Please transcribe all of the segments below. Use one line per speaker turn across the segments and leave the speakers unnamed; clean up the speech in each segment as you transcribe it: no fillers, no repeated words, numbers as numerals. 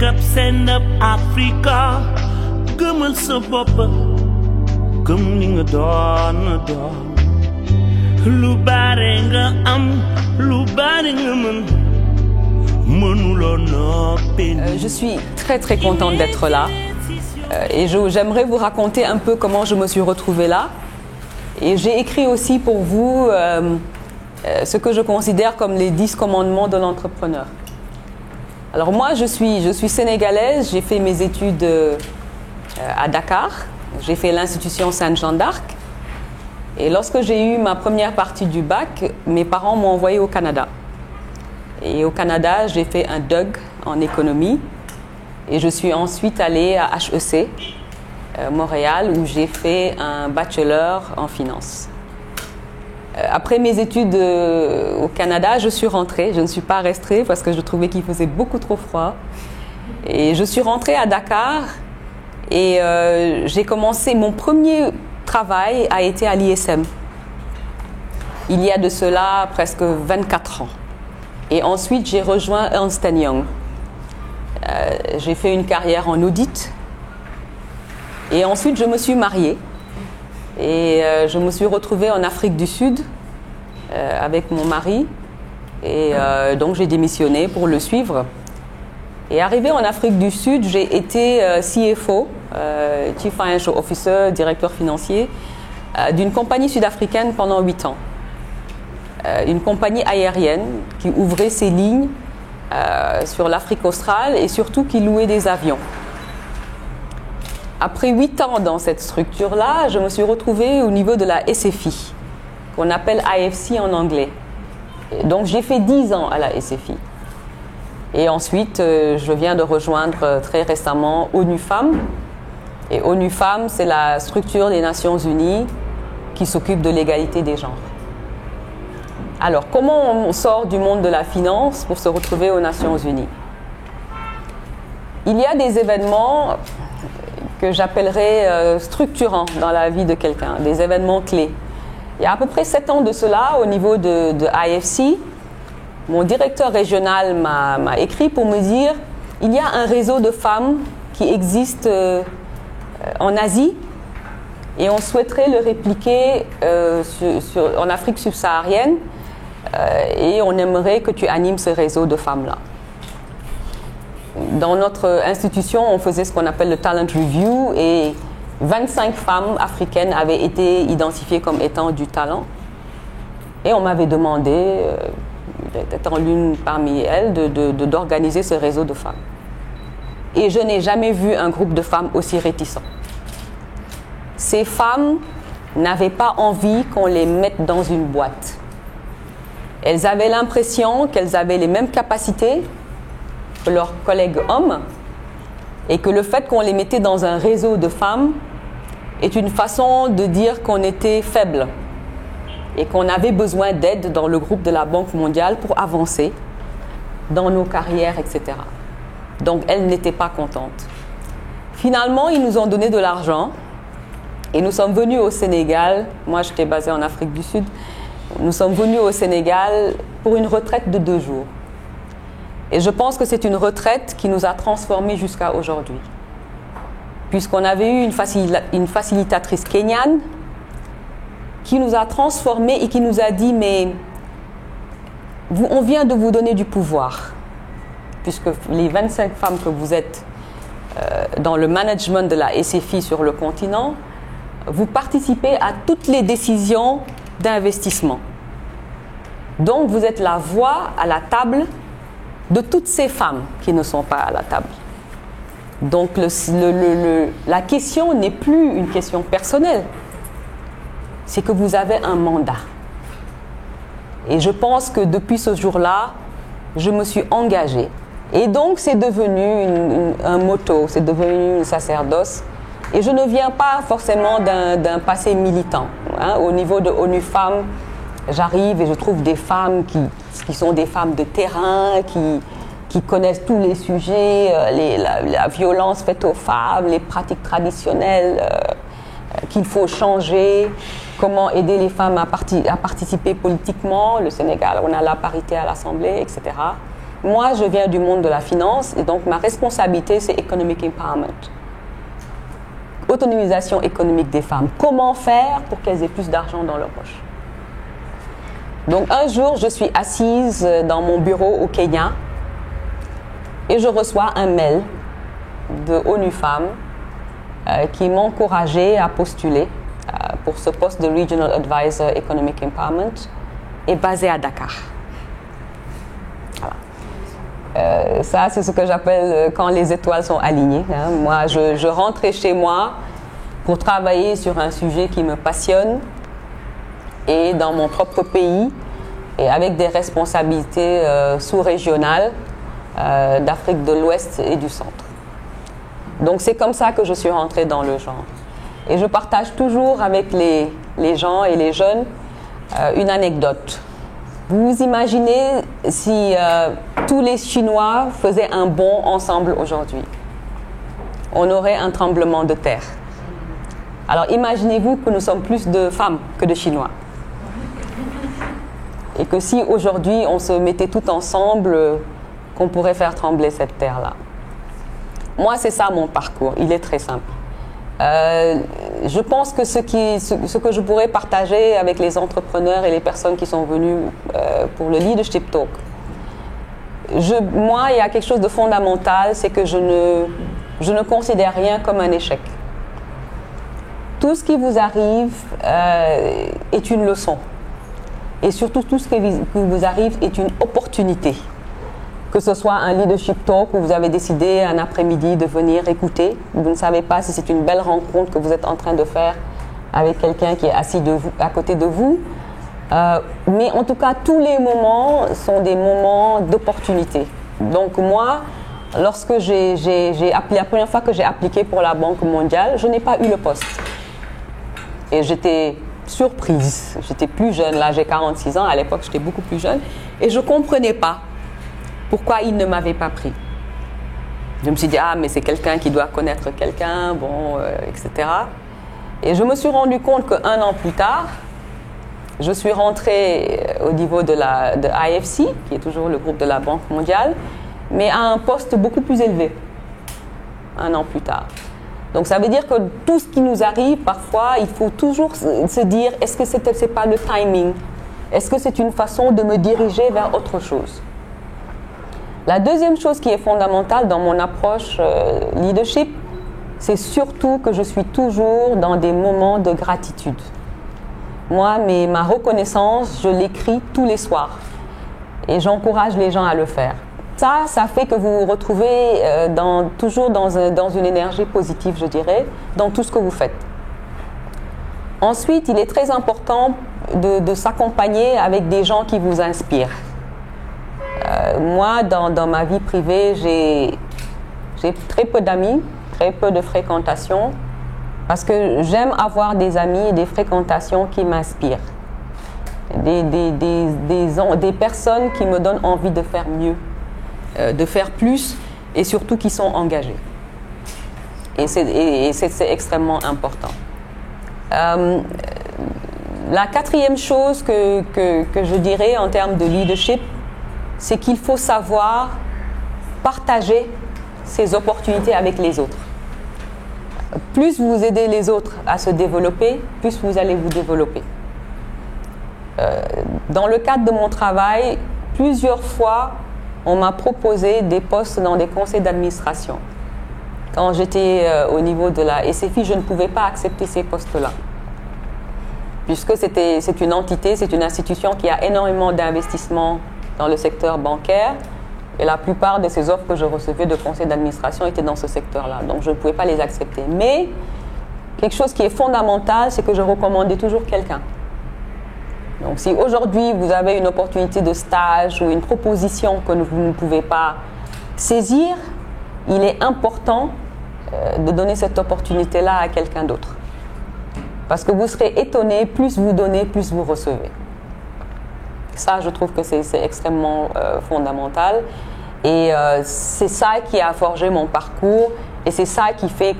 up, stand up, Africa. Gëmal sa bopp, gëm li nga doon. Lu bare nga am, lu bare nga mën.
Je suis très très contente d'être là et j'aimerais vous raconter un peu comment je me suis retrouvée là. Et j'ai écrit aussi pour vous ce que je considère comme les 10 commandements de l'entrepreneur. Alors moi, je suis sénégalaise, j'ai fait mes études à Dakar, j'ai fait l'institution Sainte-Jeanne d'Arc. Et lorsque j'ai eu ma première partie du bac, mes parents m'ont envoyé au Canada. Et au Canada, j'ai fait un DUG en économie. Et je suis ensuite allée à HEC, Montréal, où j'ai fait un bachelor en finance. Après mes études au Canada, je suis rentrée. Je ne suis pas restée parce que je trouvais qu'il faisait beaucoup trop froid. Et je suis rentrée à Dakar et j'ai commencé, mon premier travail a été à l'ISM. Il y a de cela presque 24 ans. Et ensuite, j'ai rejoint Ernst & Young. J'ai fait une carrière en audit. Et ensuite, je me suis mariée. Et je me suis retrouvée en Afrique du Sud avec mon mari. Et donc, j'ai démissionné pour le suivre. Et arrivée en Afrique du Sud, j'ai été CFO, Chief Financial Officer, directeur financier, d'une compagnie sud-africaine pendant 8 ans. Une compagnie aérienne qui ouvrait ses lignes sur l'Afrique australe et surtout qui louait des avions. Après 8 ans dans cette structure-là, je me suis retrouvée au niveau de la SFI, qu'on appelle IFC en anglais. Donc j'ai fait 10 ans à la SFI. Et ensuite, je viens de rejoindre très récemment ONU Femmes. Et ONU Femmes, c'est la structure des Nations Unies qui s'occupe de l'égalité des genres. Alors, comment on sort du monde de la finance pour se retrouver aux Nations Unies? Il y a des événements que j'appellerais structurants dans la vie de quelqu'un, des événements clés. Il y a à peu près 7 ans de cela, au niveau de IFC, mon directeur régional m'a écrit pour me dire il y a un réseau de femmes qui existe en Asie et on souhaiterait le répliquer en Afrique subsaharienne. Et on aimerait que tu animes ce réseau de femmes-là. Dans notre institution, on faisait ce qu'on appelle le Talent Review et 25 femmes africaines avaient été identifiées comme étant du talent. Et on m'avait demandé, étant l'une parmi elles, d'organiser ce réseau de femmes. Et je n'ai jamais vu un groupe de femmes aussi réticent. Ces femmes n'avaient pas envie qu'on les mette dans une boîte. Elles avaient l'impression qu'elles avaient les mêmes capacités que leurs collègues hommes et que le fait qu'on les mettait dans un réseau de femmes est une façon de dire qu'on était faible et qu'on avait besoin d'aide dans le groupe de la Banque mondiale pour avancer dans nos carrières, etc. Donc elles n'étaient pas contentes. Finalement, ils nous ont donné de l'argent et nous sommes venus au Sénégal. Moi, j'étais basée en Afrique du Sud. Nous sommes venus au Sénégal pour une retraite de 2 jours. Et je pense que c'est une retraite qui nous a transformés jusqu'à aujourd'hui. Puisqu'on avait eu une facilitatrice kenyane qui nous a transformés et qui nous a dit « Mais on vient de vous donner du pouvoir. » Puisque les 25 femmes que vous êtes dans le management de la SFI sur le continent, vous participez à toutes les décisions d'investissement. Donc, vous êtes la voix à la table de toutes ces femmes qui ne sont pas à la table. Donc, la question n'est plus une question personnelle. C'est que vous avez un mandat. Et je pense que depuis ce jour-là, je me suis engagée. Et donc, c'est devenu un motto, c'est devenu une sacerdoce. Et je ne viens pas forcément d'un passé militant. Au niveau de ONU Femmes, j'arrive et je trouve des femmes qui sont des femmes de terrain, qui connaissent tous les sujets, la violence faite aux femmes, les pratiques traditionnelles qu'il faut changer, comment aider les femmes à participer politiquement. Le Sénégal, on a la parité à l'Assemblée, etc. moi, je viens du monde de la finance et donc ma responsabilité, c'est Economic Empowerment. Autonomisation économique des femmes. Comment faire pour qu'elles aient plus d'argent dans leur poche? Donc un jour, je suis assise dans mon bureau au Kenya et je reçois un mail de ONU Femmes qui m'encourageait à postuler pour ce poste de Regional Advisor Economic Empowerment et basé à Dakar. Voilà. Ça, c'est ce que j'appelle quand les étoiles sont alignées. Hein. Moi, je rentrais chez moi pour travailler sur un sujet qui me passionne et dans mon propre pays et avec des responsabilités sous-régionales d'Afrique de l'Ouest et du Centre. Donc c'est comme ça que je suis rentrée dans le genre. Et je partage toujours avec les gens et les jeunes une anecdote. Vous vous imaginez si tous les Chinois faisaient un bond ensemble aujourd'hui? On aurait un tremblement de terre. Alors imaginez-vous que nous sommes plus de femmes que de Chinois. Et que si aujourd'hui on se mettait tout ensemble, qu'on pourrait faire trembler cette terre-là. Moi, c'est ça mon parcours. Il est très simple. Je pense que ce que je pourrais partager avec les entrepreneurs et les personnes qui sont venues pour le Leadership Talk, moi, il y a quelque chose de fondamental, c'est que je ne considère rien comme un échec. Tout ce qui vous arrive est une leçon. Et surtout, tout ce qui vous arrive est une opportunité. Que ce soit un leadership talk où vous avez décidé un après-midi de venir écouter, vous ne savez pas si c'est une belle rencontre que vous êtes en train de faire avec quelqu'un qui est assis à côté de vous. Mais en tout cas, tous les moments sont des moments d'opportunité. Donc moi, lorsque la première fois que j'ai appliqué pour la Banque mondiale, je n'ai pas eu le poste. Et j'étais surprise. J'étais plus jeune, là j'ai 46 ans, à l'époque j'étais beaucoup plus jeune, et je ne comprenais pas pourquoi il ne m'avait pas pris. Je me suis dit, mais c'est quelqu'un qui doit connaître quelqu'un, etc. Et je me suis rendu compte qu'un an plus tard, je suis rentrée au niveau de IFC, qui est toujours le groupe de la Banque mondiale, mais à un poste beaucoup plus élevé, un an plus tard. Donc ça veut dire que tout ce qui nous arrive, parfois, il faut toujours se dire, est-ce que c'est pas le timing? Est-ce que c'est une façon de me diriger vers autre chose? La deuxième chose qui est fondamentale dans mon approche leadership, c'est surtout que je suis toujours dans des moments de gratitude. Moi, ma reconnaissance, je l'écris tous les soirs et j'encourage les gens à le faire. Ça fait que vous vous retrouvez toujours dans une énergie positive, je dirais, dans tout ce que vous faites. Ensuite, il est très important de s'accompagner avec des gens qui vous inspirent. Moi, dans ma vie privée, j'ai très peu d'amis, très peu de fréquentation, parce que j'aime avoir des amis et des fréquentations qui m'inspirent. Des personnes qui me donnent envie de faire mieux, de faire plus, et surtout qui sont engagées. Et c'est extrêmement important. La quatrième chose que je dirais en termes de leadership, c'est qu'il faut savoir partager ces opportunités avec les autres. Plus vous aidez les autres à se développer, plus vous allez vous développer. Dans le cadre de mon travail, plusieurs fois, on m'a proposé des postes dans des conseils d'administration. Quand j'étais au niveau de la SFI, je ne pouvais pas accepter ces postes-là. Puisque c'est une entité, c'est une institution qui a énormément d'investissements dans le secteur bancaire. Et la plupart de ces offres que je recevais de conseils d'administration étaient dans ce secteur-là. Donc je ne pouvais pas les accepter. Mais quelque chose qui est fondamental, c'est que je recommandais toujours quelqu'un. Donc si aujourd'hui vous avez une opportunité de stage ou une proposition que vous ne pouvez pas saisir, il est important de donner cette opportunité-là à quelqu'un d'autre. Parce que vous serez étonné, plus vous donnez, plus vous recevez. Ça, je trouve que c'est extrêmement fondamental. Et c'est ça qui a forgé mon parcours. Et c'est ça qui fait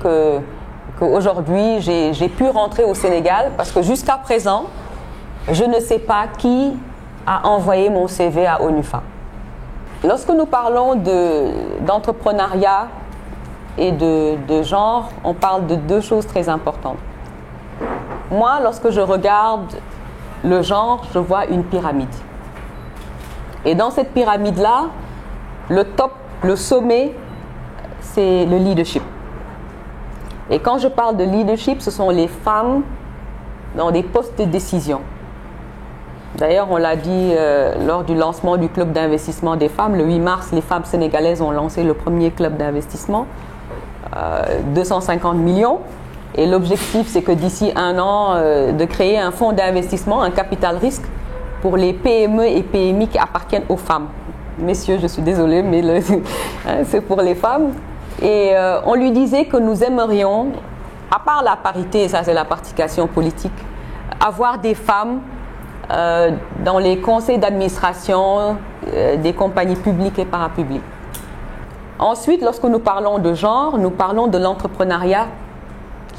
qu'aujourd'hui, j'ai pu rentrer au Sénégal. Parce que jusqu'à présent, je ne sais pas qui a envoyé mon CV à ONU Femmes. Lorsque nous parlons d'entrepreneuriat et de genre, on parle de deux choses très importantes. Moi, lorsque je regarde le genre, je vois une pyramide. Et dans cette pyramide-là, le top, le sommet, c'est le leadership. Et quand je parle de leadership, ce sont les femmes dans des postes de décision. D'ailleurs, on l'a dit lors du lancement du club d'investissement des femmes, le 8 mars, les femmes sénégalaises ont lancé le premier club d'investissement, 250 millions. Et l'objectif, c'est que d'ici un an, de créer un fonds d'investissement, un capital risque, pour les PME et PMI qui appartiennent aux femmes. Messieurs, je suis désolée, mais c'est pour les femmes. Et on lui disait que nous aimerions, à part la parité, ça c'est la participation politique, avoir des femmes dans les conseils d'administration des compagnies publiques et parapubliques. Ensuite, lorsque nous parlons de genre, nous parlons de l'entrepreneuriat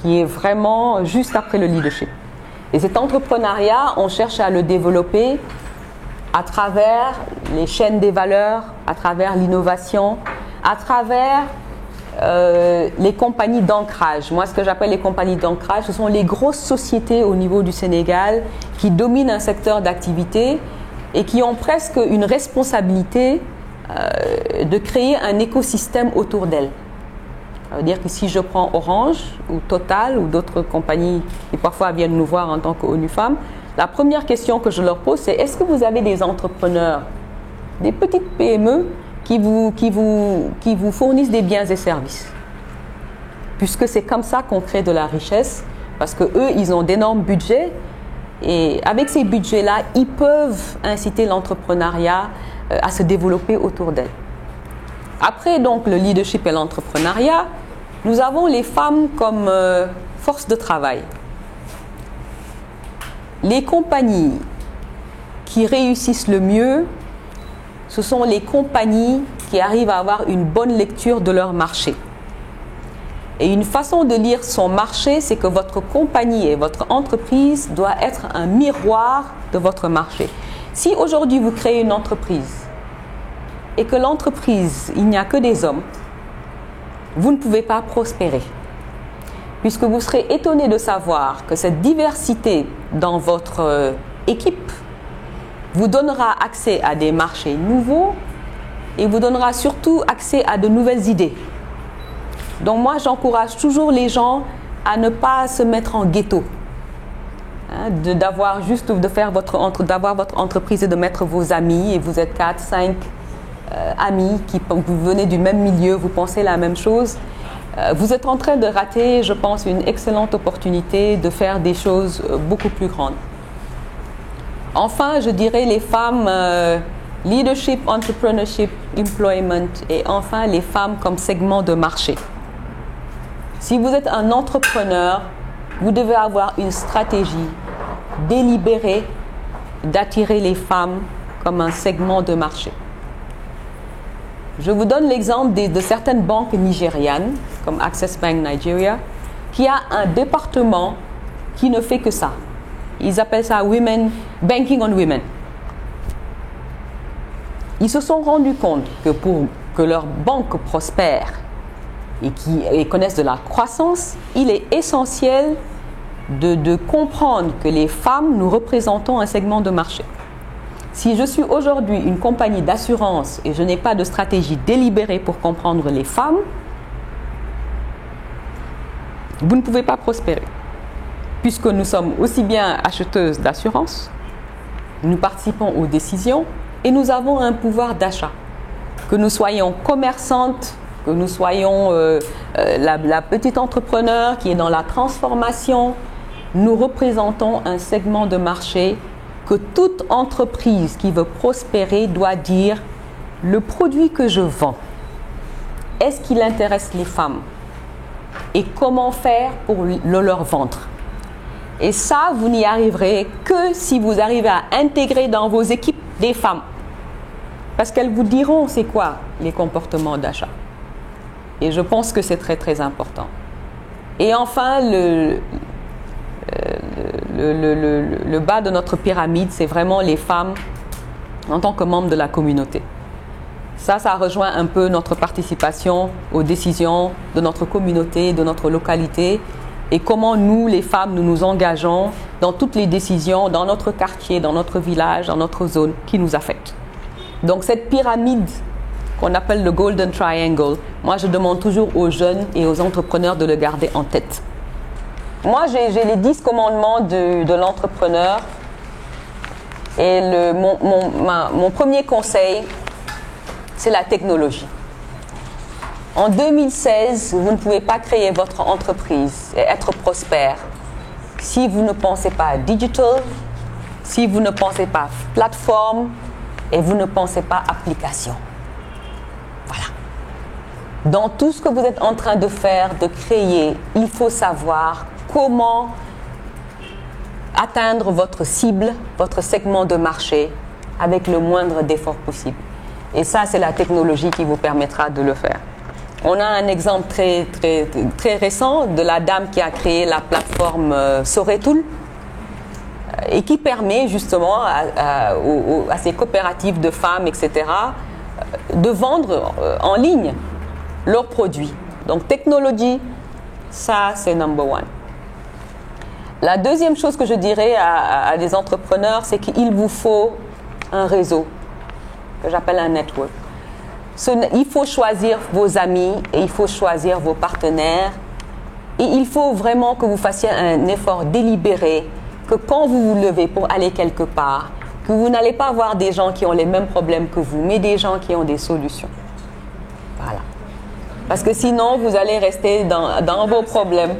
qui est vraiment juste après le leadership. Et cet entrepreneuriat, on cherche à le développer à travers les chaînes des valeurs, à travers l'innovation, à travers les compagnies d'ancrage. Moi, ce que j'appelle les compagnies d'ancrage, ce sont les grosses sociétés au niveau du Sénégal qui dominent un secteur d'activité et qui ont presque une responsabilité de créer un écosystème autour d'elles. Ça veut dire que si je prends Orange ou Total ou d'autres compagnies qui parfois viennent nous voir en tant qu'ONU Femmes, la première question que je leur pose, c'est est-ce que vous avez des entrepreneurs, des petites PME qui vous fournissent des biens et services? Puisque c'est comme ça qu'on crée de la richesse, parce qu'eux, ils ont d'énormes budgets et avec ces budgets-là, ils peuvent inciter l'entrepreneuriat à se développer autour d'elles. Après donc le leadership et l'entrepreneuriat, nous avons les femmes comme force de travail. Les compagnies qui réussissent le mieux, ce sont les compagnies qui arrivent à avoir une bonne lecture de leur marché. Et une façon de lire son marché, c'est que votre compagnie et votre entreprise doit être un miroir de votre marché. Si aujourd'hui vous créez une entreprise et que l'entreprise, il n'y a que des hommes, vous ne pouvez pas prospérer. Puisque vous serez étonné de savoir que cette diversité dans votre équipe vous donnera accès à des marchés nouveaux et vous donnera surtout accès à de nouvelles idées. Donc moi, j'encourage toujours les gens à ne pas se mettre en ghetto. D'avoir votre entreprise et de mettre vos amis, et vous êtes 4, 5 amis qui vous venez du même milieu, vous pensez la même chose. Vous êtes en train de rater, je pense, une excellente opportunité de faire des choses beaucoup plus grandes. Enfin, je dirais les femmes, leadership, entrepreneurship, employment, et enfin les femmes comme segment de marché. Si vous êtes un entrepreneur, vous devez avoir une stratégie délibérée d'attirer les femmes comme un segment de marché. Je vous donne l'exemple de certaines banques nigérianes, comme Access Bank Nigeria, qui a un département qui ne fait que ça. Ils appellent ça Women, Banking on Women. Ils se sont rendus compte que pour que leur banque prospère et connaissent de la croissance, il est essentiel de comprendre que les femmes, nous représentons un segment de marché. Si je suis aujourd'hui une compagnie d'assurance et je n'ai pas de stratégie délibérée pour comprendre les femmes, vous ne pouvez pas prospérer. Puisque nous sommes aussi bien acheteuses d'assurance, nous participons aux décisions et nous avons un pouvoir d'achat. Que nous soyons commerçantes, que nous soyons la petite entrepreneur qui est dans la transformation, nous représentons un segment de marché que toute entreprise qui veut prospérer doit dire le produit que je vends, est-ce qu'il intéresse les femmes et comment faire pour le leur vendre. Et ça, vous n'y arriverez que si vous arrivez à intégrer dans vos équipes des femmes. Parce qu'elles vous diront c'est quoi les comportements d'achat. Et je pense que c'est très très important. Et enfin, le bas de notre pyramide, c'est vraiment les femmes en tant que membres de la communauté. Ça rejoint un peu notre participation aux décisions de notre communauté, de notre localité et comment nous, les femmes, nous nous engageons dans toutes les décisions, dans notre quartier, dans notre village, dans notre zone qui nous affectent. Donc cette pyramide qu'on appelle le Golden Triangle, moi je demande toujours aux jeunes et aux entrepreneurs de le garder en tête. Moi j'ai les 10 commandements de l'entrepreneur et mon premier conseil, c'est la technologie. En 2016, vous ne pouvez pas créer votre entreprise et être prospère si vous ne pensez pas digital, si vous ne pensez pas plateforme et vous ne pensez pas application. Voilà. Dans tout ce que vous êtes en train de faire, de créer, il faut savoir comment atteindre votre cible, votre segment de marché avec le moindre d'effort possible. Et ça, c'est la technologie qui vous permettra de le faire. On a un exemple très récent de la dame qui a créé la plateforme Soretool et qui permet justement à ces coopératives de femmes, etc., de vendre en ligne leurs produits. Donc, technologie, ça, c'est number one. La deuxième chose que je dirais à des entrepreneurs, c'est qu'il vous faut un réseau, que j'appelle un network. Il faut choisir vos amis et il faut choisir vos partenaires. Et il faut vraiment que vous fassiez un effort délibéré, que quand vous vous levez pour aller quelque part, que vous n'allez pas voir des gens qui ont les mêmes problèmes que vous, mais des gens qui ont des solutions. Voilà. Parce que sinon, vous allez rester dans vos problèmes,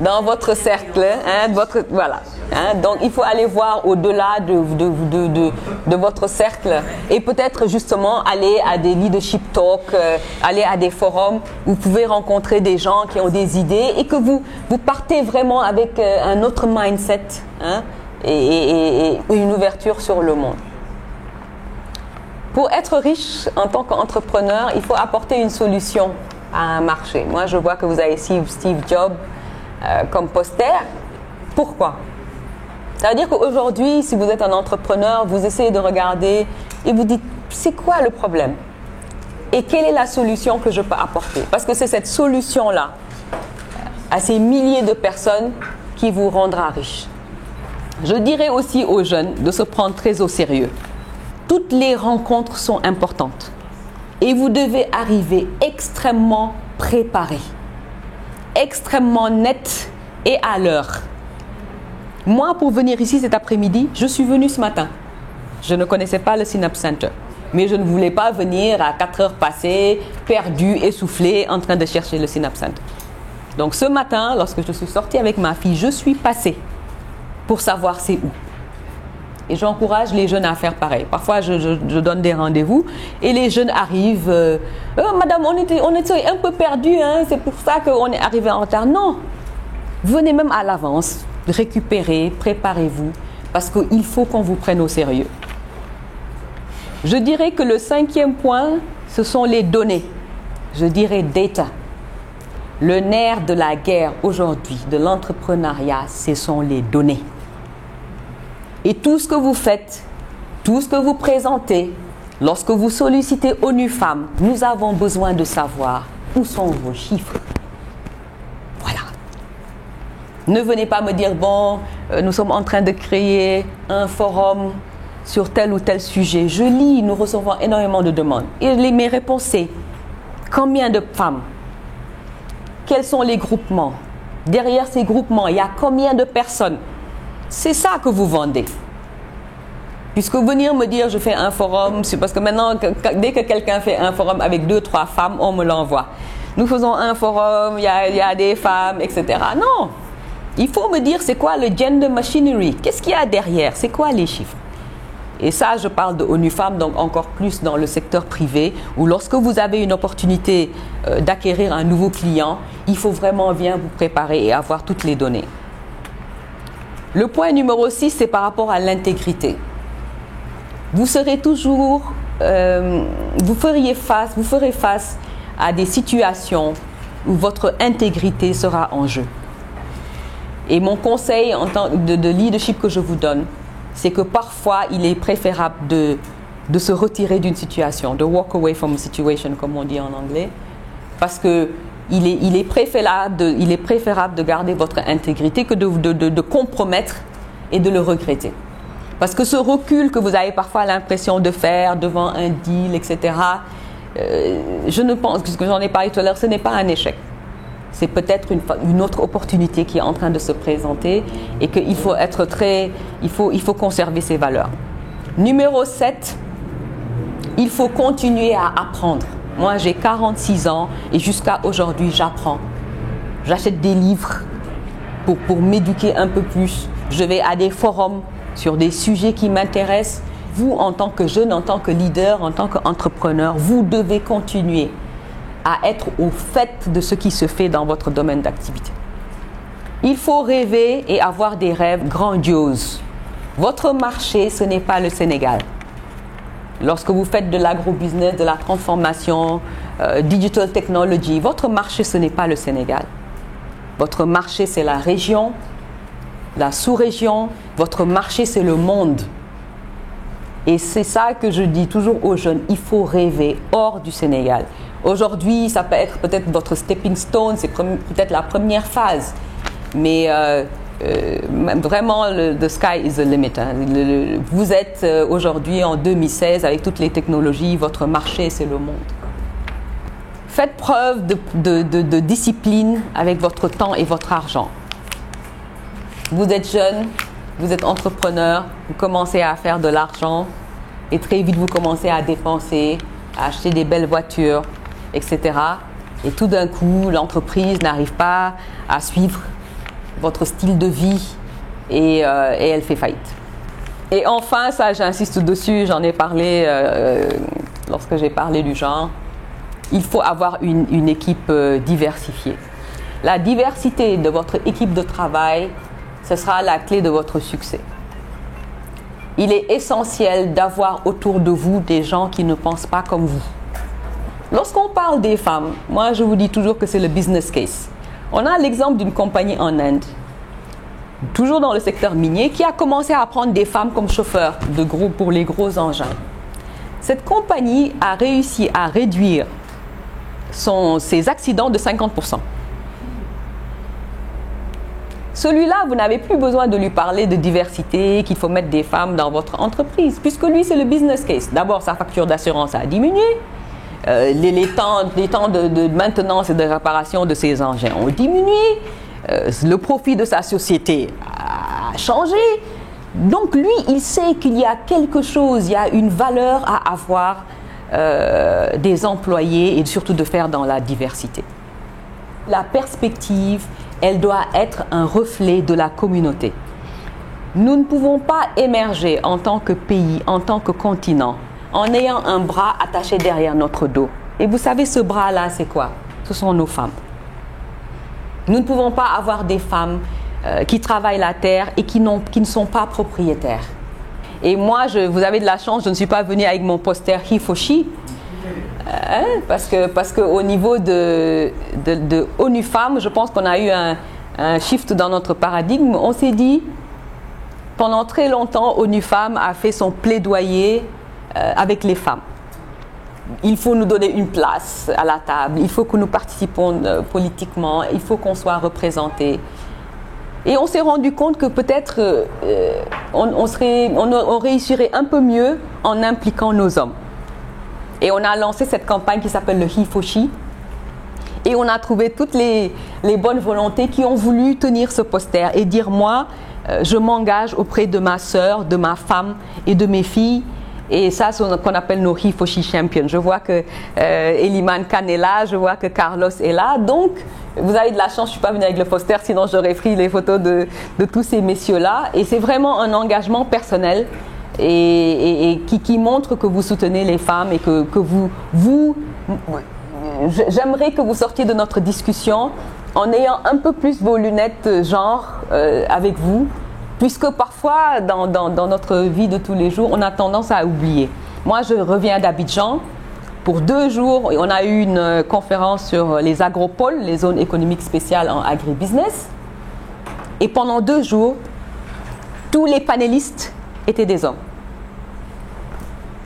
dans votre cercle, voilà. Donc, il faut aller voir au-delà de votre cercle et peut-être justement aller à des leadership talks, aller à des forums où vous pouvez rencontrer des gens qui ont des idées et que vous partez vraiment avec un autre mindset et une ouverture sur le monde. Pour être riche en tant qu'entrepreneur, il faut apporter une solution à un marché. Moi, je vois que vous avez Steve Jobs comme poster. Pourquoi? Ça veut dire qu'aujourd'hui, si vous êtes un entrepreneur, vous essayez de regarder et vous dites, c'est quoi le problème? Et quelle est la solution que je peux apporter? Parce que c'est cette solution-là, à ces milliers de personnes, qui vous rendra riche. Je dirais aussi aux jeunes de se prendre très au sérieux. Toutes les rencontres sont importantes. Et vous devez arriver extrêmement préparé, extrêmement net et à l'heure. Moi, pour venir ici cet après-midi, je suis venue ce matin. Je ne connaissais pas le Synapse Center. Mais je ne voulais pas venir à 4 heures passées, perdu, essoufflé, en train de chercher le Synapse Center. Donc ce matin, lorsque je suis sortie avec ma fille, je suis passée pour savoir c'est où. Et j'encourage les jeunes à faire pareil. Parfois, je donne des rendez-vous et les jeunes arrivent. Madame, on était un peu perdus, c'est pour ça qu'on est arrivé en retard. Non, venez même à l'avance, récupérez, préparez-vous, parce qu'il faut qu'on vous prenne au sérieux. Je dirais que le 5e point, ce sont les données. Je dirais data. Le nerf de la guerre aujourd'hui, de l'entrepreneuriat, ce sont les données. Et tout ce que vous faites, tout ce que vous présentez, lorsque vous sollicitez ONU Femmes, nous avons besoin de savoir où sont vos chiffres. Voilà. Ne venez pas me dire, nous sommes en train de créer un forum sur tel ou tel sujet. Je lis, nous recevons énormément de demandes. Et mes réponses, c'est combien de femmes? Quels sont les groupements? Derrière ces groupements, il y a combien de personnes? C'est ça que vous vendez. Puisque venir me dire je fais un forum, c'est parce que maintenant, dès que quelqu'un fait un forum avec 2-3 femmes, on me l'envoie. Nous faisons un forum, il y a des femmes, etc. Non, il faut me dire c'est quoi le gender machinery, qu'est-ce qu'il y a derrière, c'est quoi les chiffres. Et ça, je parle de ONU Femmes, donc encore plus dans le secteur privé, où lorsque vous avez une opportunité d'acquérir un nouveau client, il faut vraiment bien vous préparer et avoir toutes les données. Le point numéro 6, c'est par rapport à l'intégrité. Vous serez toujours, vous ferez face à des situations où votre intégrité sera en jeu. Et mon conseil en tant de leadership que je vous donne, c'est que parfois, il est préférable de de se retirer d'une situation, de walk away from a situation, comme on dit en anglais, parce que il est préférable de garder votre intégrité que de compromettre et de le regretter. Parce que ce recul que vous avez parfois l'impression de faire devant un deal, etc., je ne pense, puisque j'en ai parlé tout à l'heure, ce n'est pas un échec. C'est peut-être une autre opportunité qui est en train de se présenter et qu'il faut être il faut conserver ses valeurs. Numéro 7, il faut continuer à apprendre. Moi, j'ai 46 ans et jusqu'à aujourd'hui, j'apprends. J'achète des livres pour m'éduquer un peu plus. Je vais à des forums sur des sujets qui m'intéressent. Vous, en tant que jeune, en tant que leader, en tant qu'entrepreneur, vous devez continuer à être au fait de ce qui se fait dans votre domaine d'activité. Il faut rêver et avoir des rêves grandioses. Votre marché, ce n'est pas le Sénégal. Lorsque vous faites de l'agro-business, de la transformation, digital technology, votre marché, ce n'est pas le Sénégal. Votre marché, c'est la région, la sous-région. Votre marché, c'est le monde. Et c'est ça que je dis toujours aux jeunes, il faut rêver hors du Sénégal. Aujourd'hui, ça peut être peut-être votre stepping stone, c'est peut-être la première phase. Mais vraiment, the sky is the limit. Vous êtes aujourd'hui en 2016 avec toutes les technologies, votre marché, c'est le monde. Faites preuve de discipline avec votre temps et votre argent. Vous êtes jeune, vous êtes entrepreneur, vous commencez à faire de l'argent et très vite vous commencez à dépenser, à acheter des belles voitures, etc. Et tout d'un coup, l'entreprise n'arrive pas à suivre votre style de vie et elle fait faillite. Et enfin, ça j'insiste dessus, j'en ai parlé lorsque j'ai parlé du genre, il faut avoir une équipe diversifiée. La diversité de votre équipe de travail, ce sera la clé de votre succès. Il est essentiel d'avoir autour de vous des gens qui ne pensent pas comme vous. Lorsqu'on parle des femmes, moi je vous dis toujours que c'est le business case. On a l'exemple d'une compagnie en Inde, toujours dans le secteur minier, qui a commencé à prendre des femmes comme chauffeurs pour les gros engins. Cette compagnie a réussi à réduire ses accidents de 50%. Celui-là, vous n'avez plus besoin de lui parler de diversité, qu'il faut mettre des femmes dans votre entreprise, puisque lui, c'est le business case. D'abord, sa facture d'assurance a diminué, les temps de maintenance et de réparation de ses engins ont diminué, le profit de sa société a changé. Donc, lui, il sait qu'il y a quelque chose, il y a une valeur à avoir des employés et surtout de faire dans la diversité. La perspective, elle doit être un reflet de la communauté. Nous ne pouvons pas émerger en tant que pays, en tant que continent, en ayant un bras attaché derrière notre dos. Et vous savez, ce bras-là, c'est quoi? Ce sont nos femmes. Nous ne pouvons pas avoir des femmes qui travaillent la terre et qui ne sont pas propriétaires. Et moi, vous avez de la chance, je ne suis pas venue avec mon poster He for She. Parce que au niveau de ONU Femmes, je pense qu'on a eu un shift dans notre paradigme. On s'est dit, pendant très longtemps, ONU Femmes a fait son plaidoyer avec les femmes. Il faut nous donner une place à la table, il faut que nous participons politiquement, il faut qu'on soit représentés. Et on s'est rendu compte que peut-être on réussirait un peu mieux en impliquant nos hommes. Et on a lancé cette campagne qui s'appelle le He for She. Et on a trouvé toutes les bonnes volontés qui ont voulu tenir ce poster et dire moi, je m'engage auprès de ma sœur, de ma femme et de mes filles. Et ça, c'est ce qu'on appelle nos He for She Champions. Je vois que Eliman Khan est là, je vois que Carlos est là. Donc, vous avez de la chance, je ne suis pas venue avec le poster, sinon j'aurais pris les photos de tous ces messieurs-là. Et c'est vraiment un engagement personnel et qui montre que vous soutenez les femmes et que j'aimerais que vous sortiez de notre discussion en ayant un peu plus vos lunettes genre avec vous, puisque parfois dans notre vie de tous les jours, on a tendance à oublier. Moi, je reviens d'Abidjan pour 2 jours et on a eu une conférence sur les agropoles, les zones économiques spéciales en agribusiness. Et pendant 2 jours, tous les panélistes étaient des hommes.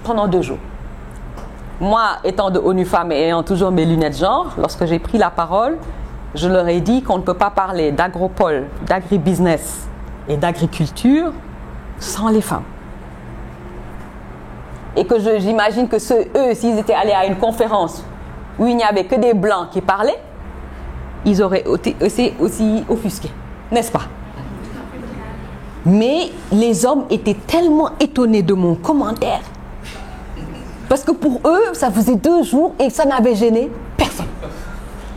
pendant 2 jours. Moi, étant de ONU Femmes et ayant toujours mes lunettes genre, lorsque j'ai pris la parole, je leur ai dit qu'on ne peut pas parler d'agropole, d'agribusiness et d'agriculture sans les femmes. Et que j'imagine que eux, s'ils étaient allés à une conférence où il n'y avait que des blancs qui parlaient, ils auraient été aussi offusqués, n'est-ce pas? Mais les hommes étaient tellement étonnés de mon commentaire. Parce que pour eux, ça faisait 2 jours et ça n'avait gêné personne.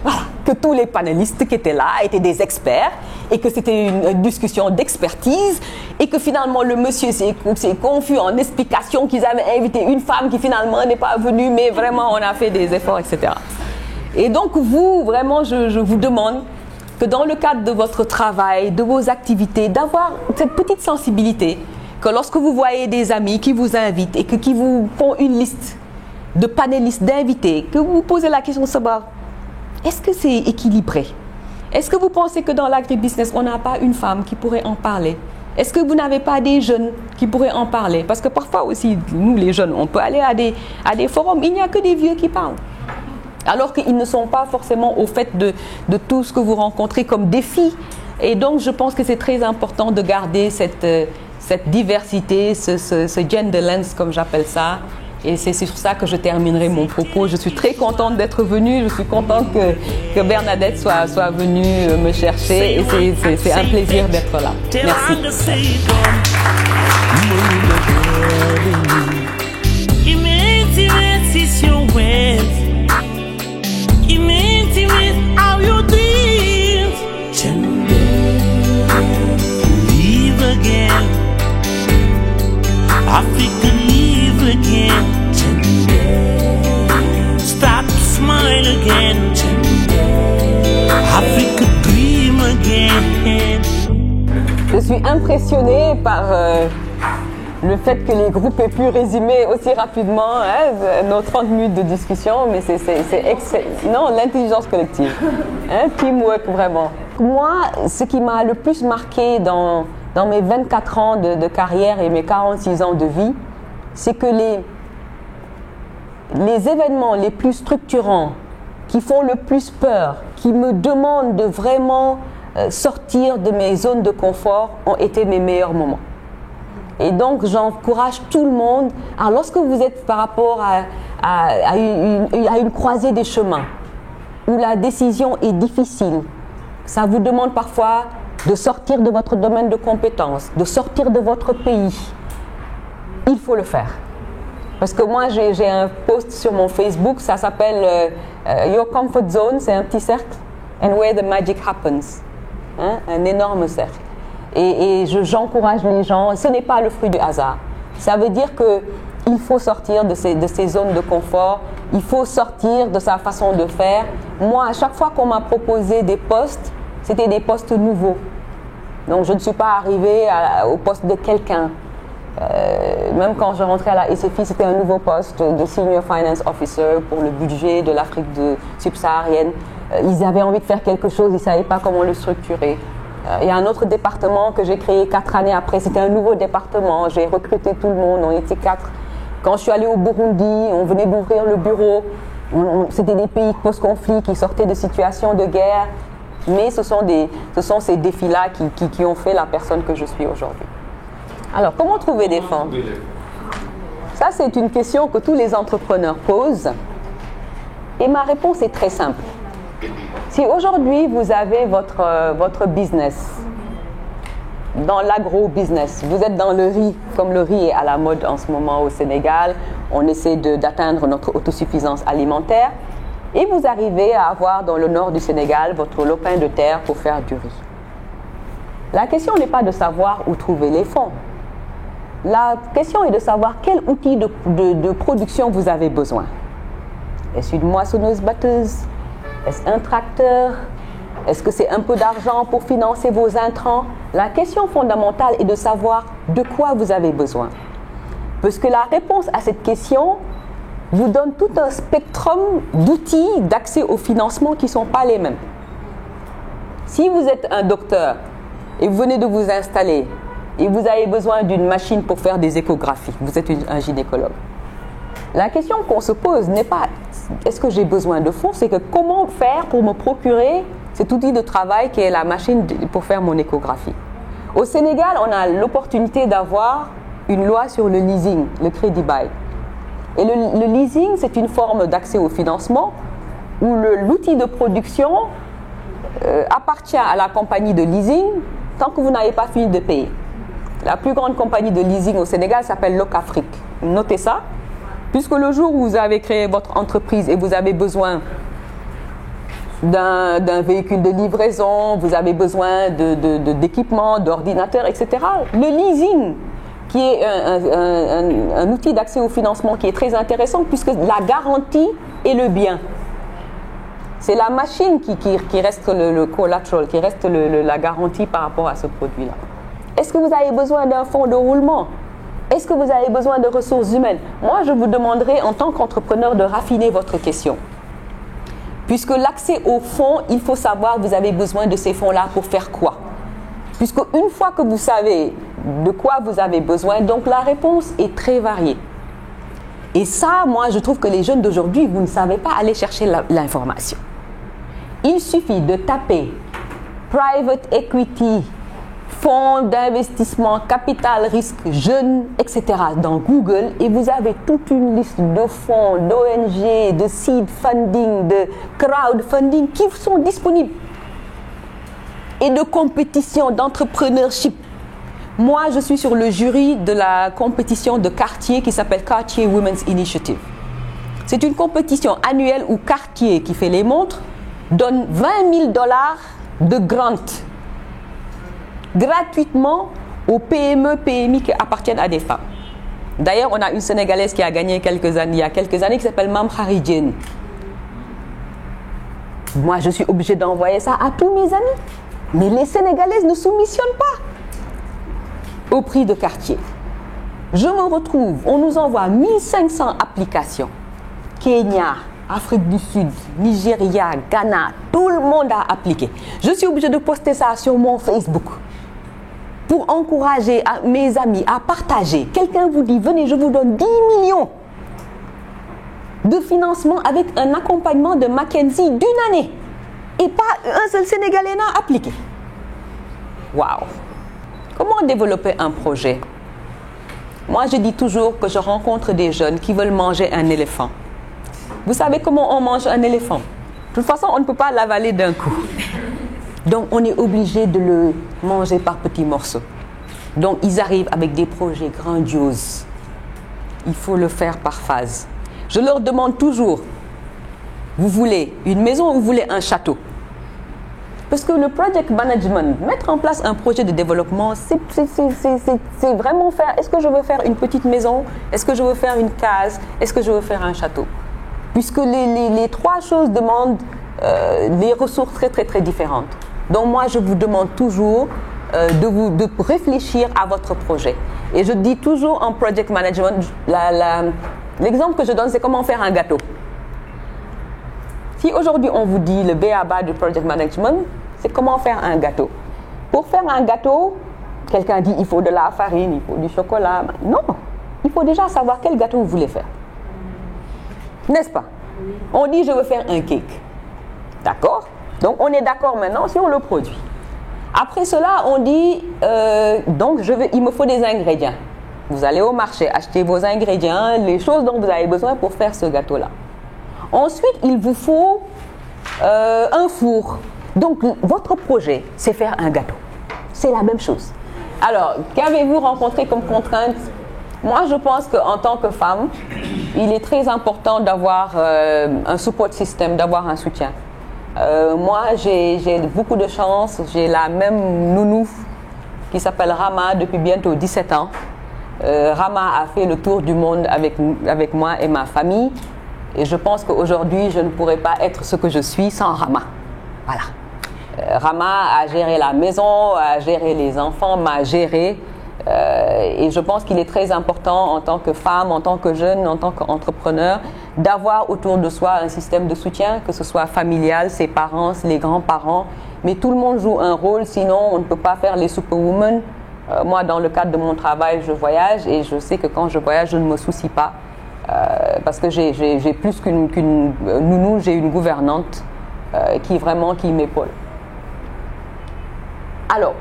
Voilà, que tous les panélistes qui étaient là étaient des experts et que c'était une discussion d'expertise et que finalement le monsieur s'est confus en explication qu'ils avaient invité une femme qui finalement n'est pas venue, mais vraiment on a fait des efforts, etc. Et donc vous, vraiment, je vous demande que dans le cadre de votre travail, de vos activités, d'avoir cette petite sensibilité, que lorsque vous voyez des amis qui vous invitent et qui vous font une liste de panélistes, d'invités, que vous vous posez la question de savoir, est-ce que c'est équilibré? Est-ce que vous pensez que dans l'agribusiness, on n'a pas une femme qui pourrait en parler? Est-ce que vous n'avez pas des jeunes qui pourraient en parler? Parce que parfois aussi, nous les jeunes, on peut aller à des forums, il n'y a que des vieux qui parlent. Alors qu'ils ne sont pas forcément au fait de tout ce que vous rencontrez comme défi. Et donc, je pense que c'est très important de garder cette diversité, ce gender lens, comme j'appelle ça. Et c'est sur ça que je terminerai mon propos. Je suis très contente d'être venue. Je suis contente que Bernadette soit venue me chercher. Et c'est un plaisir d'être là. Merci.
Africa, live again. Stop, smile again. Africa, dream again.
Je suis impressionnée par le fait que les groupes aient pu résumer aussi rapidement nos 30 minutes de discussion, mais c'est excellent. Non, l'intelligence collective, teamwork vraiment. Moi, ce qui m'a le plus marqué dans mes 24 ans de carrière et mes 46 ans de vie, c'est que les événements les plus structurants, qui font le plus peur, qui me demandent de vraiment sortir de mes zones de confort, ont été mes meilleurs moments. Et donc, j'encourage tout le monde. Alors, lorsque vous êtes par rapport à une croisée des chemins, où la décision est difficile, ça vous demande parfois de sortir de votre domaine de compétences, de sortir de votre pays, il faut le faire. Parce que moi, j'ai un post sur mon Facebook, ça s'appelle Your Comfort Zone, c'est un petit cercle, and where the magic happens, un énorme cercle. Et j'encourage les gens, ce n'est pas le fruit du hasard. Ça veut dire qu'il faut sortir de ces zones de confort, il faut sortir de sa façon de faire. Moi, à chaque fois qu'on m'a proposé des postes, c'était des postes nouveaux. Donc, je ne suis pas arrivée au poste de quelqu'un. Même quand je rentrais à la SFI, c'était un nouveau poste de Senior Finance Officer pour le budget de l'Afrique subsaharienne. Ils avaient envie de faire quelque chose, ils ne savaient pas comment le structurer. Il y a un autre département que j'ai créé 4 années après, c'était un nouveau département. J'ai recruté tout le monde, on était 4. Quand je suis allée au Burundi, on venait d'ouvrir le bureau. C'était des pays post-conflit qui sortaient de situations de guerre. Mais ce sont ces défis-là qui ont fait la personne que je suis aujourd'hui. Alors, comment trouver des fonds? Ça, c'est une question que tous les entrepreneurs posent. Et ma réponse est très simple. Si aujourd'hui, vous avez votre business, dans l'agro-business, vous êtes dans le riz, comme le riz est à la mode en ce moment au Sénégal, on essaie d'atteindre notre autosuffisance alimentaire, et vous arrivez à avoir dans le nord du Sénégal votre lopin de terre pour faire du riz. La question n'est pas de savoir où trouver les fonds. La question est de savoir quel outil de production vous avez besoin. Est-ce une moissonneuse-batteuse? Est-ce un tracteur? Est-ce que c'est un peu d'argent pour financer vos intrants? La question fondamentale est de savoir de quoi vous avez besoin. Parce que la réponse à cette question vous donne tout un spectrum d'outils d'accès au financement qui ne sont pas les mêmes. Si vous êtes un docteur et vous venez de vous installer et vous avez besoin d'une machine pour faire des échographies, vous êtes un gynécologue, La question qu'on se pose n'est pas est-ce que j'ai besoin de fonds, c'est que comment faire pour me procurer cet outil de travail qui est la machine pour faire mon échographie. Au Sénégal, on a l'opportunité d'avoir une loi sur le leasing, le crédit bail. Et le leasing, c'est une forme d'accès au financement où l'outil de production appartient à la compagnie de leasing tant que vous n'avez pas fini de payer. La plus grande compagnie de leasing au Sénégal s'appelle Locafrique. Notez ça, puisque le jour où vous avez créé votre entreprise et vous avez besoin d'un véhicule de livraison, vous avez besoin d'équipements, d'ordinateurs, etc. Le leasing, qui est un outil d'accès au financement qui est très intéressant puisque la garantie est le bien. C'est la machine qui reste le collateral, qui reste la garantie par rapport à ce produit-là. Est-ce que vous avez besoin d'un fonds de roulement? Est-ce que vous avez besoin de ressources humaines? Moi, je vous demanderai en tant qu'entrepreneur de raffiner votre question. Puisque l'accès aux fonds, il faut savoir vous avez besoin de ces fonds-là pour faire quoi? Puisque une fois que vous savez de quoi vous avez besoin, donc la réponse est très variée. Et ça, moi, je trouve que les jeunes d'aujourd'hui, vous ne savez pas aller chercher l'information. Il suffit de taper private equity, fonds d'investissement, capital risque, jeunes, etc. dans Google et vous avez toute une liste de fonds, d'ONG, de seed funding, de crowdfunding qui sont disponibles. Et de compétition, d'entrepreneurship. Moi, je suis sur le jury de la compétition de Cartier qui s'appelle Cartier Women's Initiative. C'est une compétition annuelle où Cartier, qui fait les montres, donne $20 000 de grant gratuitement aux PME, PMI qui appartiennent à des femmes. D'ailleurs, on a une Sénégalaise qui a gagné il y a quelques années qui s'appelle Mam Haridjen. Moi, je suis obligée d'envoyer ça à tous mes amis. Mais les Sénégalaises ne soumissionnent pas au prix de Cartier. Je me retrouve, on nous envoie 1500 applications. Kenya, Afrique du Sud, Nigeria, Ghana, tout le monde a appliqué. Je suis obligée de poster ça sur mon Facebook pour encourager mes amis à partager. Quelqu'un vous dit, venez, je vous donne 10 millions de financement avec un accompagnement de McKinsey d'une année. Et pas un seul Sénégalais n'a appliqué. Waouh! Comment développer un projet? Moi, je dis toujours que je rencontre des jeunes qui veulent manger un éléphant. Vous savez comment on mange un éléphant? De toute façon, on ne peut pas l'avaler d'un coup. Donc, on est obligé de le manger par petits morceaux. Donc, ils arrivent avec des projets grandioses. Il faut le faire par phase. Je leur demande toujours, vous voulez une maison ou vous voulez un château? Parce que le project management, mettre en place un projet de développement, c'est vraiment faire, est-ce que je veux faire une petite maison? Est-ce que je veux faire une case? Est-ce que je veux faire un château? Puisque les trois choses demandent des ressources très, très, très différentes. Donc moi, je vous demande toujours de réfléchir à votre projet. Et je dis toujours en project management, l'exemple que je donne, c'est comment faire un gâteau. Si aujourd'hui on vous dit le b.a.-ba du project management, c'est comment faire un gâteau. Pour faire un gâteau, quelqu'un dit il faut de la farine, il faut du chocolat. Non, il faut déjà savoir quel gâteau vous voulez faire. N'est-ce pas? On dit je veux faire un cake. D'accord? Donc on est d'accord maintenant sur le produit. Après cela, on dit donc il me faut des ingrédients. Vous allez au marché, acheter vos ingrédients, les choses dont vous avez besoin pour faire ce gâteau-là. Ensuite, il vous faut un four. Donc, votre projet, c'est faire un gâteau. C'est la même chose. Alors, qu'avez-vous rencontré comme contrainte? Moi, je pense qu'en tant que femme, il est très important d'avoir un support system, d'avoir un soutien. Moi, j'ai beaucoup de chance. J'ai la même nounou qui s'appelle Rama depuis bientôt 17 ans. Rama a fait le tour du monde avec moi et ma famille. Et je pense qu'aujourd'hui, je ne pourrais pas être ce que je suis sans Rama. Voilà. Rama a géré la maison, a géré les enfants, m'a géré. Et je pense qu'il est très important en tant que femme, en tant que jeune, en tant qu'entrepreneur, d'avoir autour de soi un système de soutien, que ce soit familial, ses parents, les grands-parents. Mais tout le monde joue un rôle, sinon on ne peut pas faire les superwomen. Moi, dans le cadre de mon travail, je voyage et je sais que quand je voyage, je ne me soucie pas parce que j'ai plus qu'une nounou, j'ai une gouvernante qui m'épaule. Alors,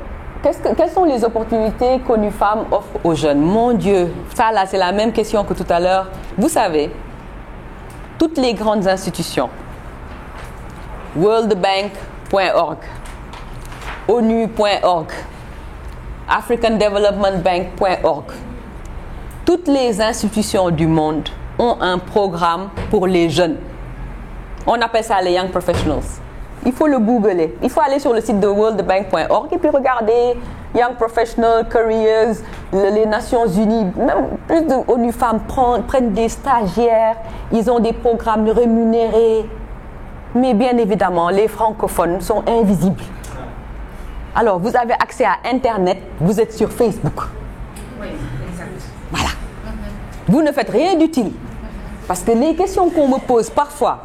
quelles sont les opportunités qu'ONU Femmes offre aux jeunes? Mon Dieu, ça là, c'est la même question que tout à l'heure. Vous savez, toutes les grandes institutions, worldbank.org, onu.org, africandevelopmentbank.org, toutes les institutions du monde ont un programme pour les jeunes. On appelle ça les Young Professionals. Il faut le googler. Il faut aller sur le site de worldbank.org et puis regarder Young Professional Careers, les Nations Unies, même plus de ONU Femmes prennent des stagiaires, ils ont des programmes rémunérés. Mais bien évidemment, les francophones sont invisibles. Alors, vous avez accès à Internet, vous êtes sur Facebook.
Oui, exact.
Voilà. Vous ne faites rien d'utile. Parce que les questions qu'on me pose parfois,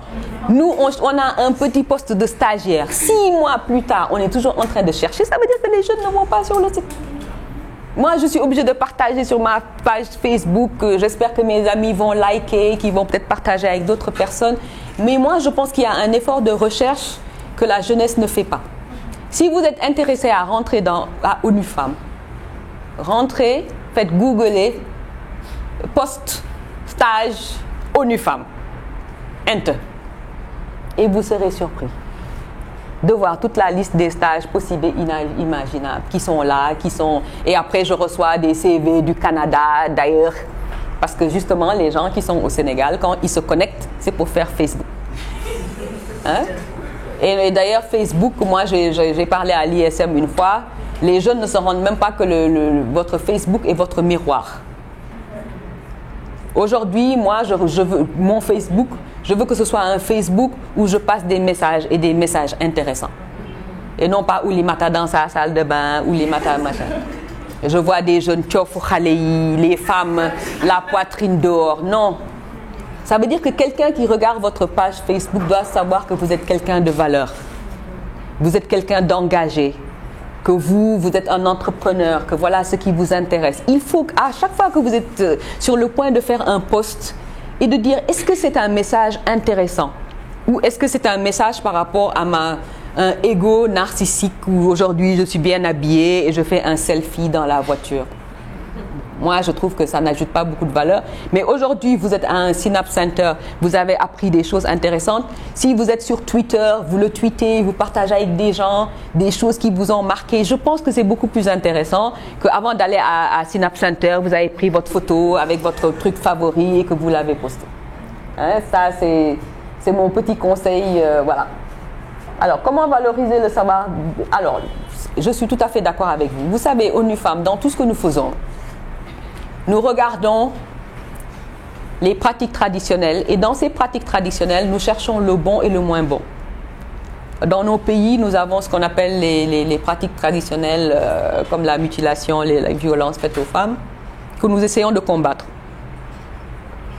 nous, on a un petit poste de stagiaire. 6 mois plus tard, on est toujours en train de chercher. Ça veut dire que les jeunes ne vont pas sur le site. Moi, je suis obligée de partager sur ma page Facebook. J'espère que mes amis vont liker, qu'ils vont peut-être partager avec d'autres personnes. Mais moi, je pense qu'il y a un effort de recherche que la jeunesse ne fait pas. Si vous êtes intéressé à rentrer à ONU Femmes, rentrez, faites googler, poste, stage, ONU Femmes. Enter. Et vous serez surpris de voir toute la liste des stages possibles et imaginables qui sont là, Et après, je reçois des CV du Canada, d'ailleurs, parce que justement, les gens qui sont au Sénégal, quand ils se connectent, c'est pour faire Facebook. Hein? Et d'ailleurs, Facebook, moi, j'ai parlé à l'ISM une fois, les jeunes ne se rendent même pas que votre Facebook est votre miroir. Aujourd'hui, moi, mon Facebook, je veux que ce soit un Facebook où je passe des messages et des messages intéressants. Et non pas Oulimata dans sa salle de bain, Oulimata machin. Je vois des jeunes tchofou khalei, les femmes, la poitrine dehors. Non. Ça veut dire que quelqu'un qui regarde votre page Facebook doit savoir que vous êtes quelqu'un de valeur. Vous êtes quelqu'un d'engagé. Que vous êtes un entrepreneur, que voilà ce qui vous intéresse. Il faut qu'à chaque fois que vous êtes sur le point de faire un post et de dire est-ce que c'est un message intéressant ou est-ce que c'est un message par rapport à un ego narcissique où aujourd'hui je suis bien habillée et je fais un selfie dans la voiture. Moi, je trouve que ça n'ajoute pas beaucoup de valeur. Mais aujourd'hui, vous êtes à un Synapse Center, vous avez appris des choses intéressantes. Si vous êtes sur Twitter, vous le tweetez, vous partagez avec des gens des choses qui vous ont marqué. Je pense que c'est beaucoup plus intéressant qu'avant d'aller à Synapse Center, vous avez pris votre photo avec votre truc favori et que vous l'avez posté. Hein, ça, c'est mon petit conseil. Voilà. Alors, comment valoriser le savoir? Alors, je suis tout à fait d'accord avec vous. Vous savez, ONU Femmes, dans tout ce que nous faisons, nous regardons les pratiques traditionnelles et dans ces pratiques traditionnelles, nous cherchons le bon et le moins bon. Dans nos pays, nous avons ce qu'on appelle les pratiques traditionnelles comme la mutilation, les violences faites aux femmes, que nous essayons de combattre.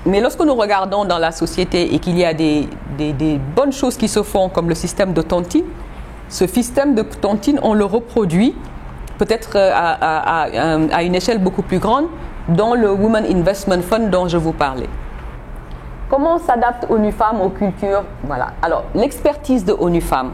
Mais lorsque nous regardons dans la société et qu'il y a des bonnes choses qui se font comme le système de tontine, ce système de tontine, on le reproduit peut-être à une échelle beaucoup plus grande dans le Women Investment Fund dont je vous parlais. Comment s'adapte ONU Femmes aux cultures? Voilà. Alors, l'expertise de ONU Femmes,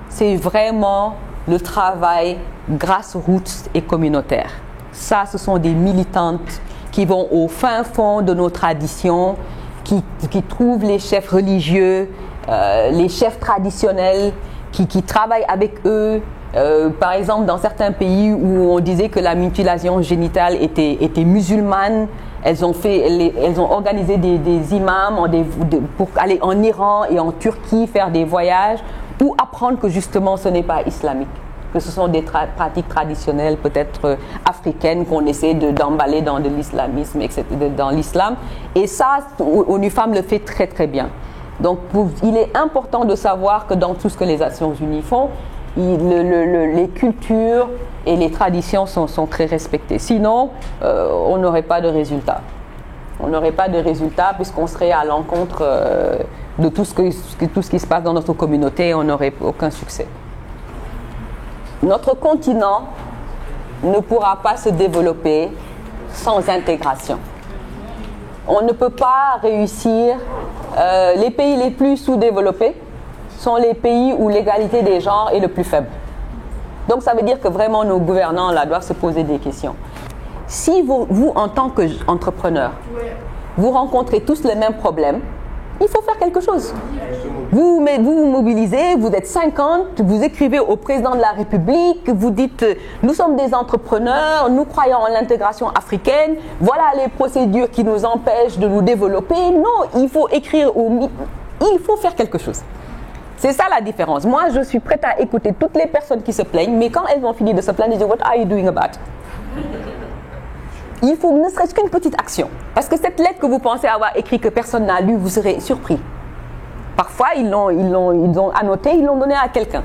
c'est vraiment le travail grassroots et communautaire. Ça, ce sont des militantes qui vont au fin fond de nos traditions, qui trouvent les chefs religieux, les chefs traditionnels, qui travaillent avec eux. Par exemple, dans certains pays où on disait que la mutilation génitale était musulmane, elles ont organisé des imams pour aller en Iran et en Turquie faire des voyages ou apprendre que justement ce n'est pas islamique, que ce sont des pratiques traditionnelles peut-être africaines qu'on essaie d'emballer dans de l'islamisme, etc., dans l'islam. Et ça, ONU Femmes le fait très très bien. Donc il est important de savoir que dans tout ce que les Nations Unies font, les cultures et les traditions sont très respectées. Sinon, on n'aurait pas de résultat. On n'aurait pas de résultat puisqu'on serait à l'encontre de tout ce qui se passe dans notre communauté et on n'aurait aucun succès. Notre continent ne pourra pas se développer sans intégration. on ne peut pas réussir. Les pays les plus sous-développés sont les pays où l'égalité des genres est le plus faible. Donc ça veut dire que vraiment nos gouvernants là doivent se poser des questions. Si vous en tant qu'entrepreneur, vous rencontrez tous les mêmes problèmes, il faut faire quelque chose. Vous vous mobilisez, vous êtes 50, vous écrivez au président de la République, vous dites « Nous sommes des entrepreneurs, nous croyons en l'intégration africaine, voilà les procédures qui nous empêchent de nous développer. » Non, il faut écrire, il faut faire quelque chose. C'est ça la différence. Moi, je suis prête à écouter toutes les personnes qui se plaignent, mais quand elles ont fini de se plaindre, je dis « What are you doing about it? » Il faut ne serait-ce qu'une petite action. Parce que cette lettre que vous pensez avoir écrite, que personne n'a lue, vous serez surpris. Parfois, ils l'ont annoté, ils l'ont donné à quelqu'un.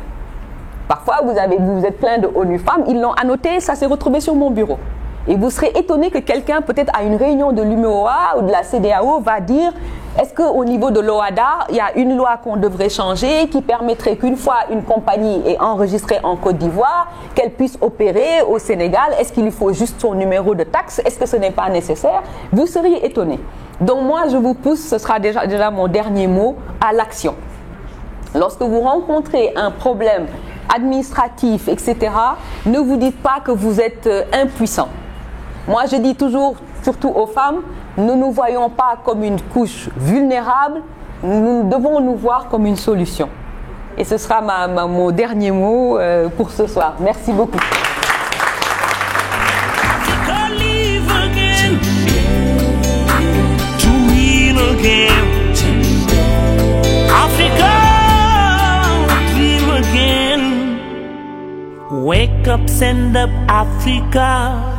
Parfois, vous êtes plein de ONU Femmes, ils l'ont annoté, ça s'est retrouvé sur mon bureau. Et vous serez étonné que quelqu'un, peut-être à une réunion de l'UMOA ou de la CEDEAO, va dire est-ce qu'au niveau de l'OHADA, il y a une loi qu'on devrait changer qui permettrait qu'une fois une compagnie est enregistrée en Côte d'Ivoire, qu'elle puisse opérer au Sénégal. Est-ce qu'il lui faut juste son numéro de taxe? Est-ce que ce n'est pas nécessaire? Vous seriez étonné. Donc moi, je vous pousse, ce sera déjà mon dernier mot, à l'action. Lorsque vous rencontrez un problème administratif, etc., ne vous dites pas que vous êtes impuissant. Moi, je dis toujours, surtout aux femmes, ne nous voyons pas comme une couche vulnérable, nous devons nous voir comme une solution. Et ce sera mon dernier mot pour ce soir. Merci beaucoup.
Wake up, stand up, Africa.